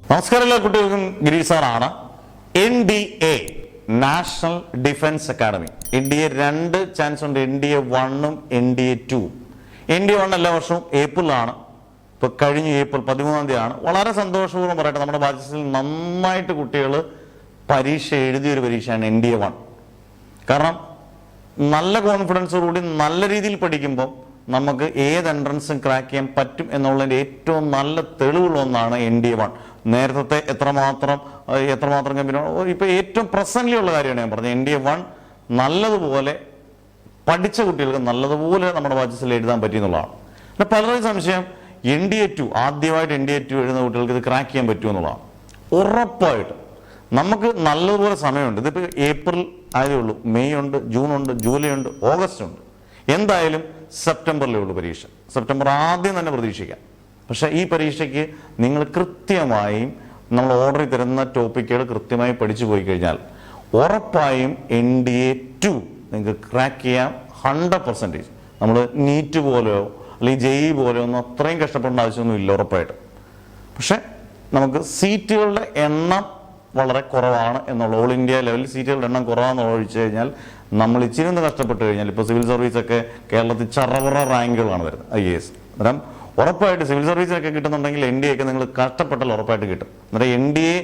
നമസ്കാരം എല്ലാ കുട്ടികൾക്കും ഗിരീഷ് സാറാണ്. NDA national defence academy. NDA 2 chance ഉണ്ട്. NDA 1ഉം NDA 2ഉം. NDA 1 എല്ലാ വർഷവും ഏപ്രിലാണ്. ഇപ്പോൾ കഴിഞ്ഞ ഏപ്രിൽ 13-ാം തീയതിയാണ്. വളരെ സന്തോഷപൂർവ്വം പറയട്ടെ, നമ്മുടെ ബാച്ചിൽ നന്നായിട്ട് കുട്ടികൾ പരീക്ഷ എഴുതിയൊരു പരീക്ഷയാണ് NDA 1. കാരണം നല്ല കോൺഫിഡൻസോടുകൂടി നല്ല രീതിയിൽ പഠിക്കുമ്പോൾ നമുക്ക് ഏത് എൻട്രൻസും ക്രാക്ക് ചെയ്യാൻ പറ്റും എന്നുള്ളതിൻ്റെ ഏറ്റവും നല്ല തെളിവുള്ള ഒന്നാണ് NDA 1. നേരത്തെ എത്രമാത്രം കമ്പനി ഇപ്പോൾ ഏറ്റവും പ്രസന്റ്ലി ഉള്ള കാര്യമാണ് ഞാൻ പറഞ്ഞത്. NDA 1 നല്ലതുപോലെ പഠിച്ച കുട്ടികൾക്ക് നല്ലതുപോലെ നമ്മുടെ ബാച്ചിൽ എഴുതാൻ പറ്റിയെന്നുള്ളതാണ്. പിന്നെ പലരുടെയും സംശയം NDA 2 ആദ്യമായിട്ട് NDA 2 എഴുതുന്ന കുട്ടികൾക്ക് ഇത് ക്രാക്ക് ചെയ്യാൻ പറ്റുമെന്നുള്ളതാണ്. ഉറപ്പായിട്ടും നമുക്ക് നല്ലതുപോലെ സമയമുണ്ട്. ഇതിപ്പോൾ ഏപ്രിൽ ആയതേ ഉള്ളൂ. മെയ് ഉണ്ട്, ജൂൺ ഉണ്ട്, ജൂലൈ ഉണ്ട്, ഓഗസ്റ്റ് ഉണ്ട്. എന്തായാലും സെപ്റ്റംബറിലേ ഉള്ളൂ പരീക്ഷ. സെപ്റ്റംബർ ആദ്യം തന്നെ പ്രതീക്ഷിക്കാം. പക്ഷേ ഈ പരീക്ഷയ്ക്ക് നിങ്ങൾ കൃത്യമായും നമ്മൾ ഓർഡറിൽ തരുന്ന ടോപ്പിക്കുകൾ കൃത്യമായി പഠിച്ചു പോയി കഴിഞ്ഞാൽ ഉറപ്പായും NDA 2 നിങ്ങൾക്ക് ക്രാക്ക് ചെയ്യാം 100%. നമ്മൾ നീറ്റ് പോലെയോ അല്ലെങ്കിൽ JEE പോലെയോ ഒന്നും അത്രയും കഷ്ടപ്പെടേണ്ട ആവശ്യമൊന്നും ഇല്ല ഉറപ്പായിട്ട്. പക്ഷെ നമുക്ക് സീറ്റുകളുടെ എണ്ണം വളരെ കുറവാണ് എന്നുള്ള ഓൾ ഇന്ത്യ ലെവലിൽ സീറ്റുകളുടെ എണ്ണം കുറവാണെന്ന് ഒഴിച്ചു കഴിഞ്ഞാൽ നമ്മൾ ഇച്ചിരി ഒന്ന് കഷ്ടപ്പെട്ട് കഴിഞ്ഞാൽ ഇപ്പോൾ സിവിൽ സർവീസൊക്കെ കേരളത്തിൽ ചറവറ റാങ്കുകളാണ് വരുന്നത്. IAS അന്നേരം ഉറപ്പായിട്ട് സിവിൽ സർവീസിനൊക്കെ കിട്ടുന്നുണ്ടെങ്കിൽ NDA ഒക്കെ നിങ്ങൾ കഷ്ടപ്പെട്ടാൽ ഉറപ്പായിട്ട് കിട്ടും. അന്നേരം NDA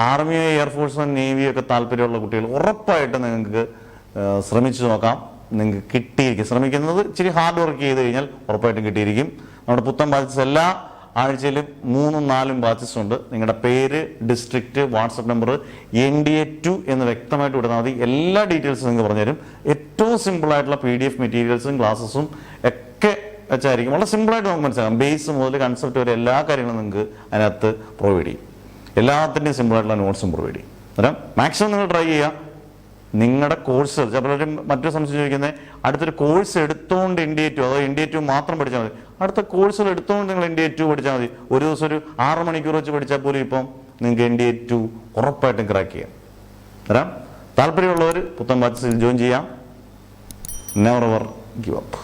ആർമിയോ എയർഫോഴ്സോ നേവിയോ ഒക്കെ താല്പര്യമുള്ള കുട്ടികൾ ഉറപ്പായിട്ട് നിങ്ങൾക്ക് ശ്രമിച്ചു നോക്കാം. നിങ്ങൾക്ക് കിട്ടിയിരിക്കും. ശ്രമിക്കുന്നത് ഇച്ചിരി ഹാർഡ് വർക്ക് ചെയ്ത് കഴിഞ്ഞാൽ ഉറപ്പായിട്ടും കിട്ടിയിരിക്കും. നമ്മുടെ പുത്തൻ ബാച്ചസ് എല്ലാ ആഴ്ചയിലും 3-4 ബാച്ചസ് ഉണ്ട്. നിങ്ങളുടെ പേര്, ഡിസ്ട്രിക്റ്റ്, വാട്സപ്പ് നമ്പർ NDA 2 എന്ന് വ്യക്തമായിട്ട് വിടുന്നാൽ മതി. എല്ലാ ഡീറ്റെയിൽസും നിങ്ങൾക്ക് പറഞ്ഞുതരും. ഏറ്റവും സിമ്പിളായിട്ടുള്ള PDF മെറ്റീരിയൽസും ക്ലാസ്സസും ഒക്കെ വെച്ചായിരിക്കും. വളരെ സിമ്പിളായിട്ട് നമുക്ക് മനസ്സിലാക്കാം. ബേസ് മുതൽ കൺസെപ്റ്റ് വരെ എല്ലാ കാര്യങ്ങളും നിങ്ങൾക്ക് അതിനകത്ത് പ്രൊവൈഡ് ചെയ്യും. എല്ലാത്തിൻ്റെയും സിമ്പിളായിട്ടുള്ള നോട്ട്സും പ്രൊവൈഡ് ചെയ്യും. അന്നേരം മാക്സിമം നിങ്ങൾ ട്രൈ ചെയ്യുക. നിങ്ങളുടെ കോഴ്സ് ചിലപ്പോൾ മറ്റൊരു സംശയം ചോദിക്കുന്നത് അടുത്തൊരു കോഴ്സ് എടുത്തുകൊണ്ട് NDA 2 അതോ NDA 2 മാത്രം പഠിച്ചാൽ മതി. അടുത്ത കോഴ്സുകൾ എടുത്തുകൊണ്ട് നിങ്ങൾ NDA 2 പഠിച്ചാൽ മതി. ഒരു ദിവസം ഒരു 6 മണിക്കൂർ വെച്ച് പഠിച്ചാൽ പോലും ഇപ്പം നിങ്ങൾക്ക് NDA 2 ഉറപ്പായിട്ടും ക്രാക്ക് ചെയ്യാം. അന്നേരം താല്പര്യമുള്ളവർ പുത്തൻ ബാച്ചിൽ ജോയിൻ ചെയ്യാം. Never ever give up.